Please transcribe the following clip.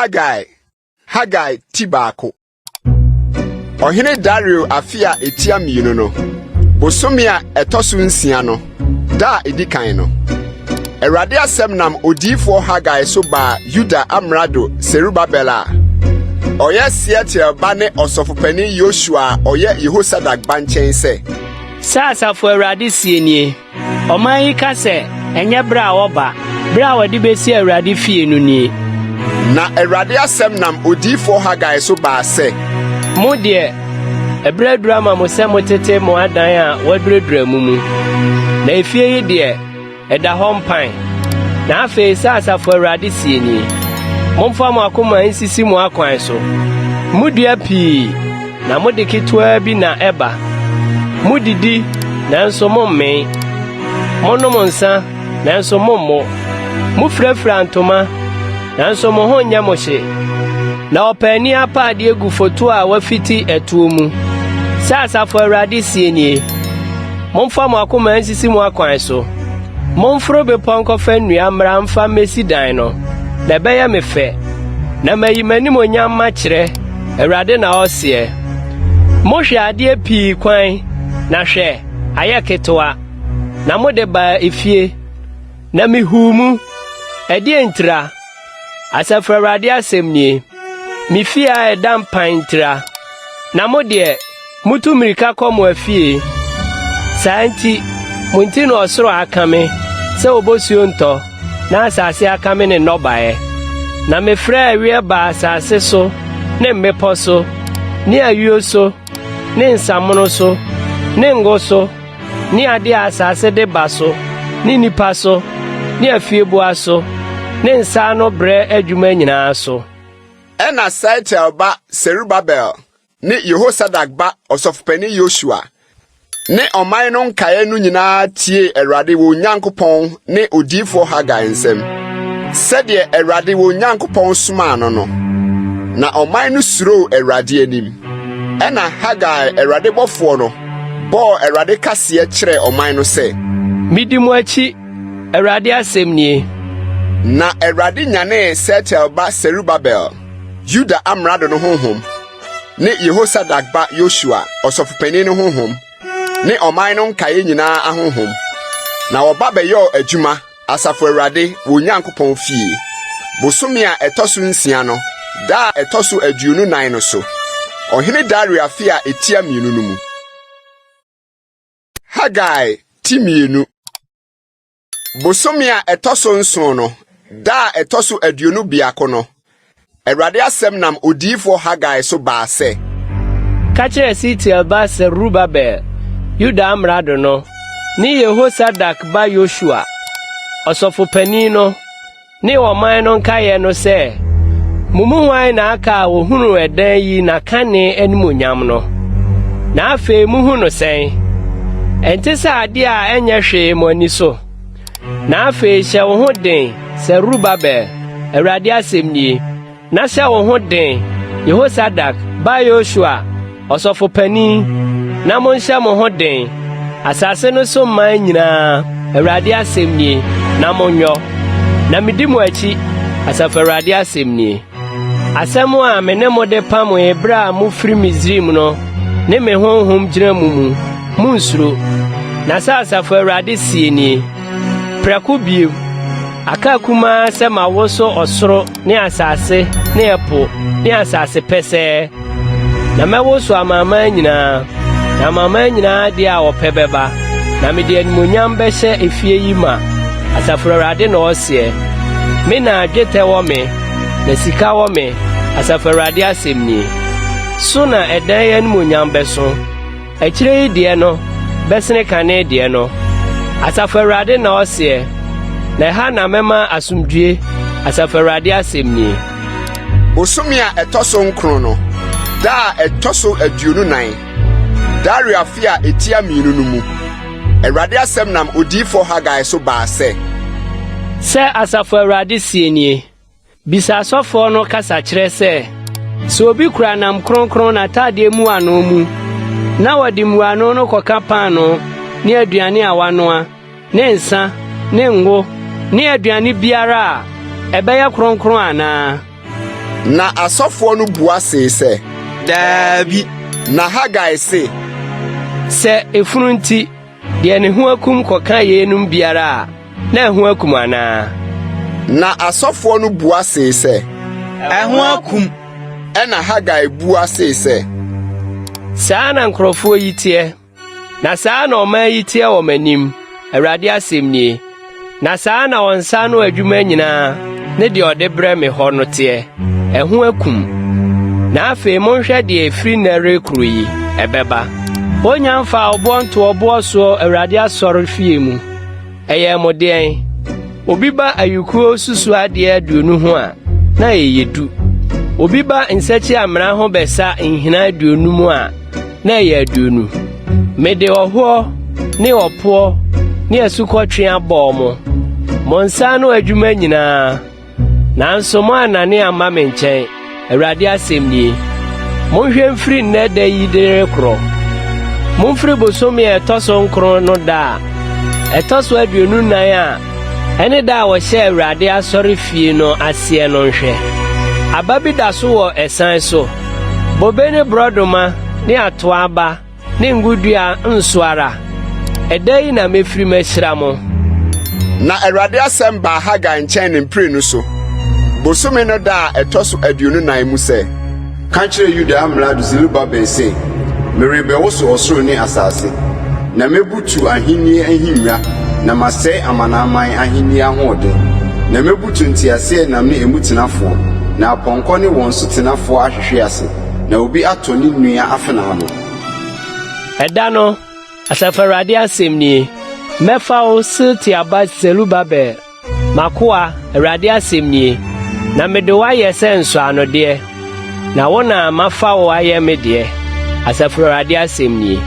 Haggai Tibako. Ohene Dario afia etia mienu no. Bosomia etosu nsia no. Da edikan no. Erade asem nam odifo Haggai so ba Yuda amrado Serubabela. Oye Seatel bane osofopani Yoshua oye Yehosadak banchen se. Sasa fo Erade sienie. Oman yi ka se enye bra oba. Bra wadi besi Erade fie no ni. Na Erade asem nam odifo Haggai so ba se. Mo de ebredura ma mo se mo tete mo adan a wadredura mumu. Na efie yi de eda hompan. Na afa sasa fo Erade sienie. Momfa mo akoma nsisi mo akwan so. Mudua pii na mode ketwa bi na eba. Mudidi nanso momme. Monom nsa nanso mommo. Mufrafra ntoma nanso mo honya mo hye. Na opani apade egu foto a wafiti etuo mu. Sasa fo Erade sienie. Momfa mo akoma nsisi mo akwan so. Momfro be ponko fa nnua mra mfa mesi dan no. Na bɛyɛ me fɛ na mayi manim onyam ma kyerɛ Erade na ɔseɛ mohwɛ adeɛ pii kwan na hwɛ ayɛ ketewa na mode ba efie na mihumu ɛdeɛ ntira Asafo Erade asɛm nie me fie a ɛda mpan ntira na mode mutu mirika kɔ mo afie saa nti mo nti na ɔsoro aka me sɛ obosuo ntɔ na asase aka me ne nɔbae na me frɛ awie ba asase so ne mmepo so ne ayuo so ne nsamono so ne ngo so ne ade asase de ba so ne nipa so ne afiebua so ne nsa no brɛ adwuma nyinaa so. Ena Seatel ba Serubabel ne Yehosadak ba osofopani Yoshua ne oman no nkae no nyinaa tie Erade wo Nyankopɔn ne odifo Haggai nsem. Sɛdeɛ Erade wo Nyankopɔn soma no no. Na oman no suro Erade anim. Ɛna Haggai Erade bɔfo no bɔ Erade kaseɛ kyerɛ oman no sɛ, midi mo akyi Erade asɛm nie. Na Erade nyane Seatel ba Serubabel, Yuda amrado no honhom, ne Yehosadak ba Yoshua osofopani no honhom, ne oman no nkae nyinaa ahonhom. Na wɔba bɛyɛ adwuma Asafo Erade wo Nyankopɔn fie. Bosome a ɛtɔso nsia no, da a ɛtɔso aduonu nan no so. Ɔhene Dario afi a etia mienu no mu. Haggai timienu. Bosome a ɛtɔso nson no, da a ɛtɔso aduonu biako no. Erade asɛm nam odifo Haggai so ba sɛ. Ka kyerɛ Seatel ba Serubabel, Yuda amrado no, ne Yehosadak ba Yoshua, osofopani no, ne ɔman no nkaeɛ no sɛ, mumu hwan na aka a wohunu ɛdan yi na kane animonyam no. Na afei muhu no sɛn. Ɛnte sɛ ade a ɛnyɛ hwee mo ani so. Na afei hyɛ wo ho den Serubabel, Erade asɛm nie. Na hyɛ wo ho den Yehosadak ba Yoshua, osofopani. Na monhyɛ mo ho den asase no so man nyinaa Erade asɛm nie na monyo. Na midi mo akyi Asafo Erade asɛm nie. Asɛm a me ne mo de pam ebra a mo firi Misraim no ne me honhom gyina mu munsuro. Na sɛ Asafo Erade sie nie. Prako bio aka kuma sɛ ma wo so ɔsoro ne asase ne ɛpo ne asase pɛsɛɛ. Na mɛwo so amaman nyinaa. Na amaman nyinaa de a wɔpɛ bɛba. Na me de animonyam bɛhyɛ efie yi ma. Asafo Erade na ɔseɛ. Me na adwetɛ wɔ me, na sika wɔ me, Asafo Erade asɛm nie. So na ɛdan yɛ animonyam bɛso. Akyire yi deɛ no, bɛsene kane deɛ no. Asafo Erade na ɔseɛ. Na ha na mɛma asomdwie, Asafo Erade asɛm nie. Bosome a ɛtɔso nkron no, da a ɛtɔso aduonu nan. Dario afi a etia mienu no mu. Erade asɛm nam odifo Haggai so ba sɛ. Sɛ Asafo Erade sie nie. Bisa asɔfo no kasa kyerɛ sɛ obi kura nam kronkron na tade mu ano mu na wɔde muano no kɔka paano ne aduane a wanoa ne nsa ne ngo ne aduane biara a ɛbɛyɛ kronkron ana. Na asɔfoɔ no bua see sɛ, Daabi. Na Haggai se, sɛ efunu nti deɛ ne ho akum kɔka yeinom biara a na ɛho akum anaa? Na asɔfoɔ no bua see sɛ, Ɛho akum. ɛna Haggai bua see sɛ, saa na nkurɔfoɔ yi teɛ, na saa na ɔman yi teɛ wɔ m'anim, Awurade asɛm nie. Na saa na wɔn nsa no adwuma nyinaa ne deɛ ɔde brɛ me hɔ no teɛ, ɛho akum. Na afei monhwɛ deɛ efiri nnɛ rekoro yi ɛbɛba. Wonya mfa ɔboɔ nto ɔboɔ soɔ Awurade asɔre fie mu. Ɛyɛ mo deɛn? Obi ba ayukuo susu adeɛ aduonu ho a, na ɛyɛ du. Obi ba nsakyi amena ho bɛsa nhina aduonu mu a, na ɛyɛ aduonu. Mede ɔhoɔ ne ɔpoɔ ne asukɔtwe abɔɔ mo. Mo nsa no adwuma nyinaa. Nanso mo anane amma me nkyɛn, Awurade asɛm nie. Monhwɛ mfiri nnɛ da yi de rekorɔ. Momfiri bosome a ɛtɔ so nkron no da a ɛtɔ so 24 a ɛne da a wɔhyɛ Awurade asɔre fie no aseɛ no nhwɛ. Aba bi da so wɔ ɛsan so. Bobe ne borɔdoma ne atoa aba ne ngudua nso ara. Ɛda yi na mefiri mahyira mo. Na Awurade asɛm baa Haggai nkyɛn ne mpire no so. Bosome no da a ɛtɔ so 29 mu sɛ, Ka kyerɛ Yuda amrado Serubabel sɛ, merebɛwo so ɔsoro ne asase, na mebutu ahenni ahennwa, na masɛe amanaman ahenni ahoɔden, na mebutu nteaseɛnam ne emu tenafoɔ, na apɔnkɔ ne wɔn so tenafoɔ ahwehwe ase, na obi atɔ ne nua afenaa no. Ɛda no, Asafo Awurade asɛm nie. Mɛfa wo Sealtiel Serubabel, makoa Awurade asɛm nie. Na mede wo ayɛ sɛ nsɔanodeɛ, na wo na mafa wo ayɛ me deɛ, Asafo Awurade asɛm nie.